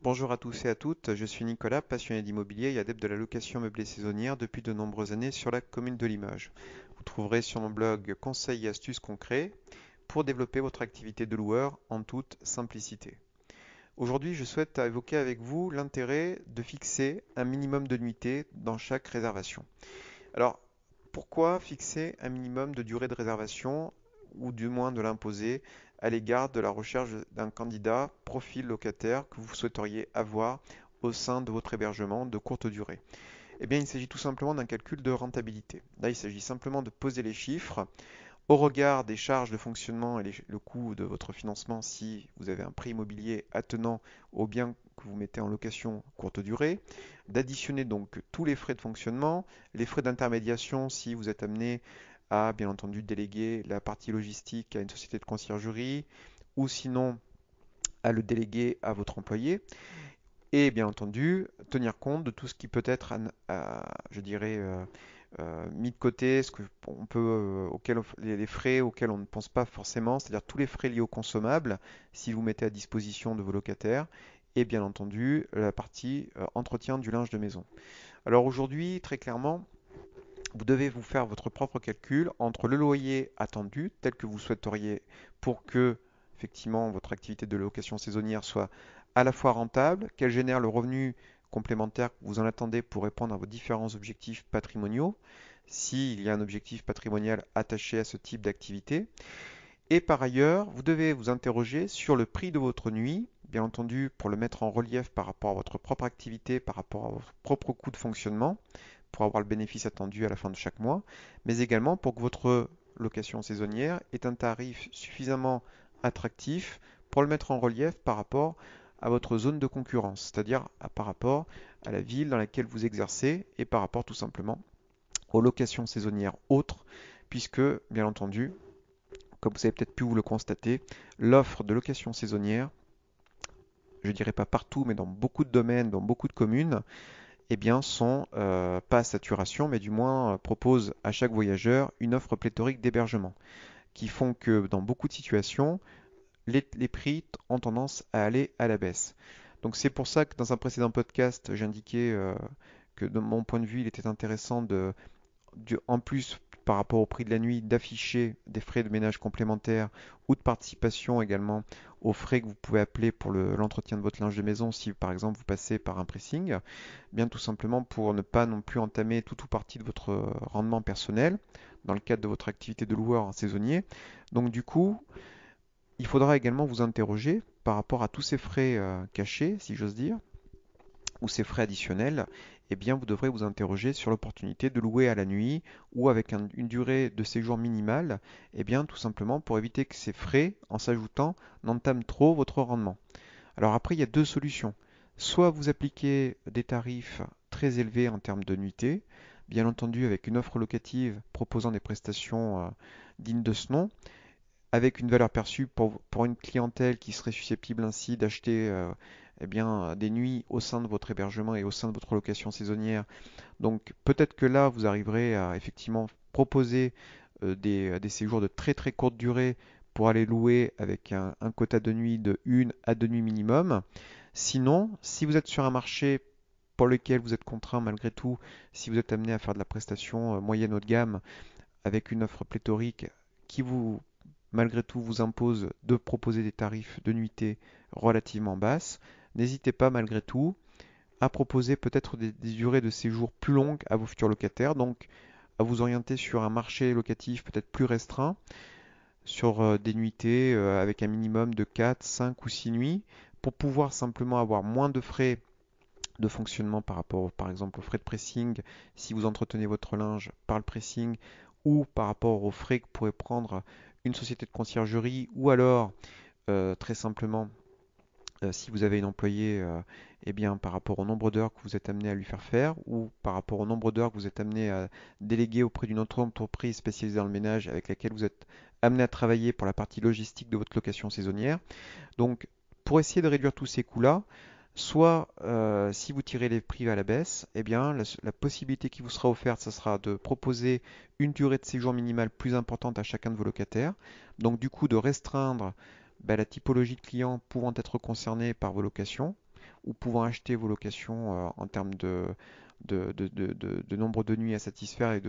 Bonjour à tous et à toutes, je suis Nicolas, passionné d'immobilier et adepte de la location meublée saisonnière depuis de nombreuses années sur la commune de Limoges. Vous trouverez sur mon blog conseils et astuces concrets pour développer votre activité de loueur en toute simplicité. Aujourd'hui, je souhaite évoquer avec vous l'intérêt de fixer un minimum de nuitées dans chaque réservation. Alors, pourquoi fixer un minimum de durée de réservation ou du moins de l'imposer à l'égard de la recherche d'un candidat profil locataire que vous souhaiteriez avoir au sein de votre hébergement de courte durée? Eh bien, il s'agit tout simplement d'un calcul de rentabilité. Là, il s'agit simplement de poser les chiffres au regard des charges de fonctionnement et le coût de votre financement si vous avez un prêt immobilier attenant aux biens que vous mettez en location courte durée, d'additionner donc tous les frais de fonctionnement, les frais d'intermédiation si vous êtes amené à bien entendu déléguer la partie logistique à une société de conciergerie ou sinon à le déléguer à votre employé et bien entendu tenir compte de tout ce qui peut être, je dirais, mis de côté, ce que on peut, les frais auxquels on ne pense pas forcément, c'est-à-dire tous les frais liés aux consommables, si vous mettez à disposition de vos locataires, et bien entendu la partie entretien du linge de maison. Alors aujourd'hui, très clairement, vous devez vous faire votre propre calcul entre le loyer attendu, tel que vous souhaiteriez, pour que effectivement votre activité de location saisonnière soit à la fois rentable, qu'elle génère le revenu complémentaire que vous en attendez pour répondre à vos différents objectifs patrimoniaux, s'il y a un objectif patrimonial attaché à ce type d'activité. Et par ailleurs, vous devez vous interroger sur le prix de votre nuit, bien entendu pour le mettre en relief par rapport à votre propre activité, par rapport à votre propre coût de fonctionnement, pour avoir le bénéfice attendu à la fin de chaque mois, mais également pour que votre location saisonnière ait un tarif suffisamment attractif pour le mettre en relief par rapport à votre zone de concurrence, c'est-à-dire par rapport à la ville dans laquelle vous exercez et par rapport tout simplement aux locations saisonnières autres, puisque, bien entendu, comme vous avez peut-être pu vous le constater, l'offre de location saisonnière, je dirais pas partout, mais dans beaucoup de domaines, dans beaucoup de communes, eh bien, sont pas à saturation, mais du moins proposent à chaque voyageur une offre pléthorique d'hébergement, qui font que dans beaucoup de situations, les prix ont tendance à aller à la baisse. Donc c'est pour ça que dans un précédent podcast, j'indiquais que de mon point de vue, il était intéressant en plus par rapport au prix de la nuit, d'afficher des frais de ménage complémentaires ou de participation également aux frais que vous pouvez appeler pour l'entretien de votre linge de maison si par exemple vous passez par un pressing, bien tout simplement pour ne pas non plus entamer tout ou partie de votre rendement personnel dans le cadre de votre activité de loueur en saisonnier. Donc du coup, il faudra également vous interroger par rapport à tous ces frais cachés, si j'ose dire, ou ces frais additionnels, eh bien vous devrez vous interroger sur l'opportunité de louer à la nuit ou avec une durée de séjour minimale, eh bien tout simplement pour éviter que ces frais, en s'ajoutant, n'entament trop votre rendement. Alors après, il y a deux solutions. Soit vous appliquez des tarifs très élevés en termes de nuitée, bien entendu avec une offre locative proposant des prestations dignes de ce nom, avec une valeur perçue pour une clientèle qui serait susceptible ainsi d'acheter eh bien, des nuits au sein de votre hébergement et au sein de votre location saisonnière. Donc peut-être que là, vous arriverez à effectivement proposer des séjours de très très courte durée pour aller louer avec un quota de nuit de 1 à 2 nuits minimum. Sinon, si vous êtes sur un marché pour lequel vous êtes contraint malgré tout, si vous êtes amené à faire de la prestation moyenne haut de gamme avec une offre pléthorique qui vous malgré tout vous impose de proposer des tarifs de nuitée relativement basses, n'hésitez pas malgré tout à proposer peut-être des durées de séjour plus longues à vos futurs locataires, donc à vous orienter sur un marché locatif peut-être plus restreint, sur des nuitées avec un minimum de 4, 5 ou 6 nuits, pour pouvoir simplement avoir moins de frais de fonctionnement par rapport, par exemple, aux frais de pressing, si vous entretenez votre linge par le pressing, ou par rapport aux frais que pourrait prendre une société de conciergerie, ou alors très simplement si vous avez une employée, eh bien, par rapport au nombre d'heures que vous êtes amené à lui faire faire, ou par rapport au nombre d'heures que vous êtes amené à déléguer auprès d'une autre entreprise spécialisée dans le ménage avec laquelle vous êtes amené à travailler pour la partie logistique de votre location saisonnière. Donc, pour essayer de réduire tous ces coûts-là, soit si vous tirez les prix à la baisse, eh bien, la possibilité qui vous sera offerte, ce sera de proposer une durée de séjour minimale plus importante à chacun de vos locataires. Donc, du coup, de restreindre la typologie de clients pouvant être concernés par vos locations, ou pouvant acheter vos locations en termes de nombre de nuits à satisfaire et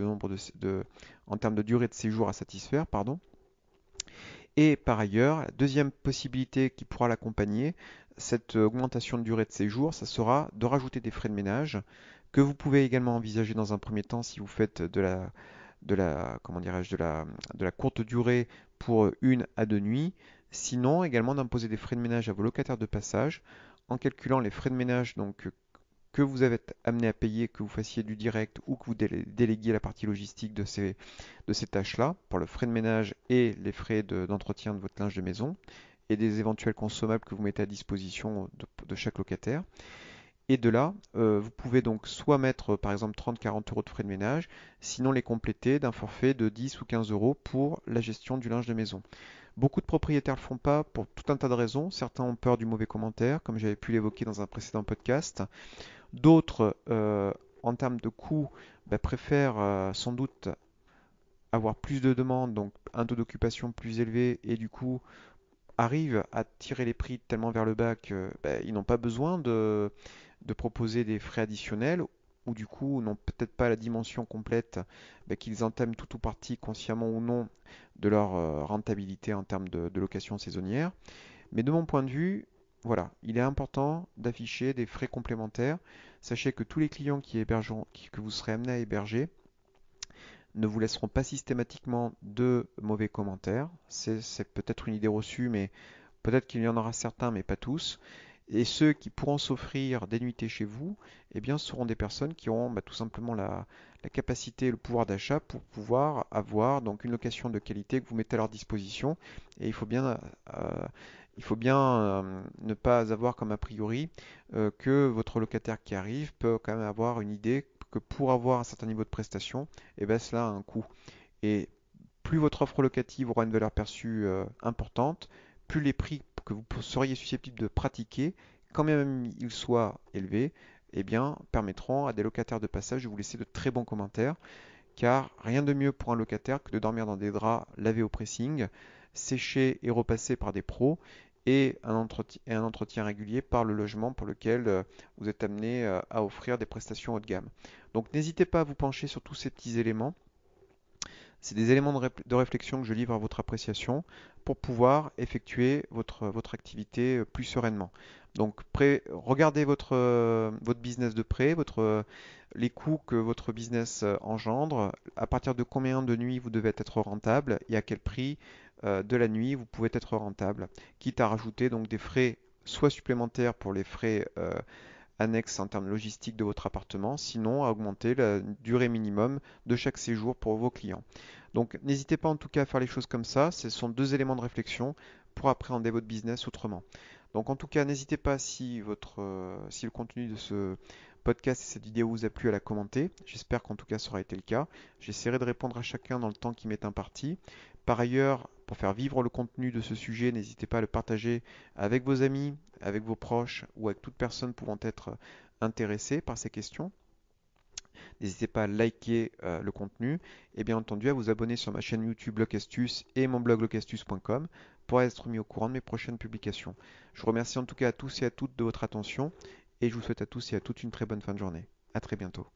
en termes de durée de séjour à satisfaire, pardon. Et par ailleurs, la deuxième possibilité qui pourra l'accompagner, cette augmentation de durée de séjour, ça sera de rajouter des frais de ménage que vous pouvez également envisager dans un premier temps si vous faites comment dirais-je, de la courte durée pour 1 à 2 nuits. Sinon, également d'imposer des frais de ménage à vos locataires de passage en calculant les frais de ménage donc, que vous êtes amené à payer, que vous fassiez du direct ou que vous déléguiez la partie logistique de ces tâches-là, pour le frais de ménage et les frais d'entretien de votre linge de maison, et des éventuels consommables que vous mettez à disposition de chaque locataire. Et de là, vous pouvez donc soit mettre par exemple 30-40 euros de frais de ménage, sinon les compléter d'un forfait de 10 ou 15 euros pour la gestion du linge de maison. Beaucoup de propriétaires ne le font pas pour tout un tas de raisons. Certains ont peur du mauvais commentaire, comme j'avais pu l'évoquer dans un précédent podcast. D'autres, en termes de coûts, préfèrent sans doute avoir plus de demandes, donc un taux d'occupation plus élevé, et du coup arrivent à tirer les prix tellement vers le bas qu'ils n'ont pas besoin de proposer des frais additionnels, ou du coup n'ont peut-être pas la dimension complète, qu'ils entament tout ou partie, consciemment ou non, de leur rentabilité en termes de location saisonnière. Mais de mon point de vue, voilà, il est important d'afficher des frais complémentaires. Sachez que tous les clients que vous serez amené à héberger ne vous laisseront pas systématiquement de mauvais commentaires. C'est peut-être une idée reçue, mais peut-être qu'il y en aura certains, mais pas tous. Et ceux qui pourront s'offrir des nuitées chez vous, eh bien, seront des personnes qui auront tout simplement la capacité et le pouvoir d'achat pour pouvoir avoir donc une location de qualité que vous mettez à leur disposition. Et il faut bien ne pas avoir comme a priori que votre locataire qui arrive peut quand même avoir une idée que pour avoir un certain niveau de prestation, eh bien, cela a un coût. Et plus votre offre locative aura une valeur perçue importante, plus les prix que vous seriez susceptible de pratiquer, quand même ils soient élevés, eh bien, permettront à des locataires de passage de vous laisser de très bons commentaires, car rien de mieux pour un locataire que de dormir dans des draps lavés au pressing, séchés et repassés par des pros, et un entretien régulier par le logement pour lequel vous êtes amené à offrir des prestations haut de gamme. Donc n'hésitez pas à vous pencher sur tous ces petits éléments. C'est des éléments de réflexion que je livre à votre appréciation pour pouvoir effectuer votre activité plus sereinement. Donc, regardez votre business de près, les coûts que votre business engendre, à partir de combien de nuits vous devez être rentable et à quel prix de la nuit vous pouvez être rentable, quitte à rajouter donc des frais soit supplémentaires pour les frais annexe en termes logistiques de votre appartement, sinon à augmenter la durée minimum de chaque séjour pour vos clients. Donc n'hésitez pas en tout cas à faire les choses comme ça, ce sont deux éléments de réflexion pour appréhender votre business autrement. Donc en tout cas, n'hésitez pas si le contenu de ce podcast et cette vidéo vous a plu à la commenter. J'espère qu'en tout cas ça aura été le cas. J'essaierai de répondre à chacun dans le temps qui m'est imparti. Par ailleurs, pour faire vivre le contenu de ce sujet, n'hésitez pas à le partager avec vos amis, avec vos proches ou avec toute personne pouvant être intéressée par ces questions. N'hésitez pas à liker le contenu et bien entendu à vous abonner sur ma chaîne YouTube Locastus et mon blog locastus.com pour être mis au courant de mes prochaines publications. Je vous remercie en tout cas à tous et à toutes de votre attention et je vous souhaite à tous et à toutes une très bonne fin de journée. À très bientôt.